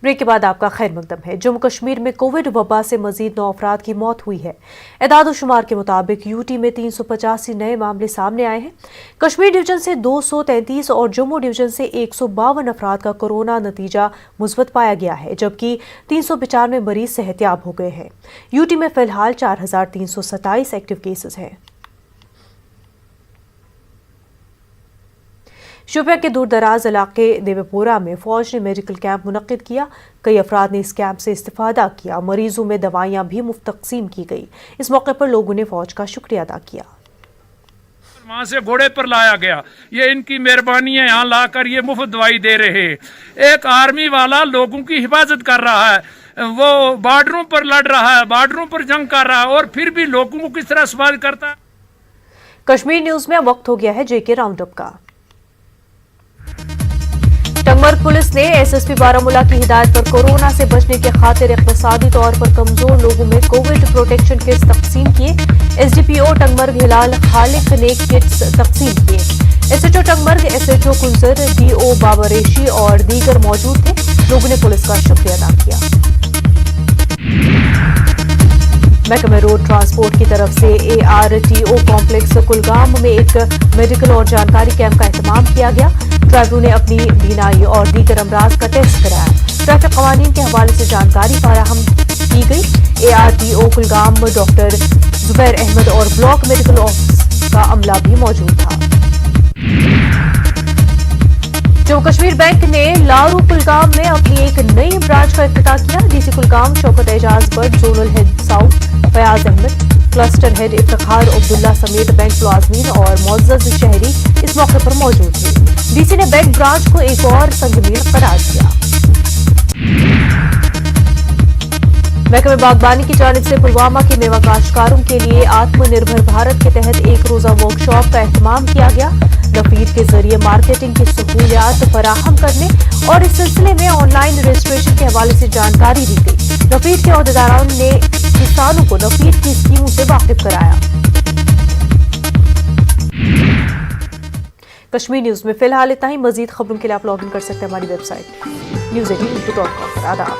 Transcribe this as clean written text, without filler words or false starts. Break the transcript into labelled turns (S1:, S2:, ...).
S1: Break के बाद आपका खैर मकदम है। जम्मू कश्मीर में कोविड वबा से मजीद 9 अफराद की मौत हुई है। एदाद-ओ-शुमार के मुताबिक यूटी में 385 नए मामले सामने आए हैं। कश्मीर डिवीजन से 233 और जम्मू डिवीजन से 152 अफराद का कोरोना नतीजा मुस्बत पाया गया है, जबकि 395 मरीज सेहतयाब हो गए हैं। यूटी में फिलहाल 4327 एक्टिव केसेस हैं। शोपियां के दूर दराज इलाके देवपुरा में फौज ने मेडिकल कैंप मुनक्किद किया। कई अफराद ने इस कैंप से इस्तिफादा किया। मरीजों में दवाइयां भी मुफ्त तकसीम की गई। इस मौके पर लोगों ने फौज का शुक्रिया अदा किया।
S2: वहाँ से घोड़े पर लाया गया, ये इनकी मेहरबानी है, यहाँ लाकर ये मुफ्त दवाई दे रहे। एक आर्मी वाला लोगों की हिफाजत कर रहा है, वो बॉर्डरों पर लड़ रहा है, बॉर्डरों पर जंग कर रहा है, और फिर भी लोगों को किस तरह सवाल करता है।
S1: कश्मीर न्यूज में वक्त हो गया है जेके राउंड अप का। टंगमर्ग पुलिस ने एसएसपी बारामूला की हिदायत पर कोरोना से बचने के खातिर इक्तिसादी तौर पर कमजोर लोगों में कोविड प्रोटेक्शन किट्स तकसीम किए। एसडीपीओ टंगमर्ग हिलाल खालिक ने किट्स तकसीम किए। एसएचओ टंगमर्ग, एसएचओ कुंजर, डीओ बाबरेशी और दीगर मौजूद थे। लोगों ने पुलिस का शुक्रिया अदा किया। महकमे रोड ट्रांसपोर्ट की तरफ से एआरटीओ कॉम्प्लेक्स कुलगाम में एक मेडिकल और जानकारी कैंप का एहतमाम किया गया। ड्राइवरों ने अपनी बीनाई और दीगर अमराज का टेस्ट कराया। ट्रैफिक कवानीन के हवाले से जानकारी फराहम की गई। एआरटीओ कुलगाम डॉक्टर जुबैर अहमद और ब्लॉक मेडिकल ऑफिस का अमला भी मौजूद था। जम्मू कश्मीर बैंक ने लारू कुलगाम में अपनी एक नई ब्रांच का इफ्तिताह किया। DC Kulgam Shaukat Ejaz Butt, zonal head south Fayaz Ahmad, cluster head Iftikhar Abdullah समेत बैंक मुलाजमीन और मुअज़्ज़ज़ शहरी इस मौके पर मौजूद थे। डीसी ने बैंक ब्रांच को एक और संगमील करार दिया। महकमे बागबानी की जानिब से पुलवामा के मेवा काश्तकारोों के लिए आत्मनिर्भर भारत के तहत एक रोजा वर्कशॉप का एहतमाम किया गया। नफीद के जरिए मार्केटिंग की सहूलियात फराहम करने और इस सिलसिले में ऑनलाइन रजिस्ट्रेशन के हवाले से जानकारी दी गई। नफीद के अहदेदारों ने किसानों को नफीद की स्कीमों से वाकिफ कराया। कश्मीर न्यूज में फिलहाल इतना ही। मजीद खबरों के लिए आप लॉग इन कर सकते हैं हमारी वेबसाइट news18.com पर। आदाब।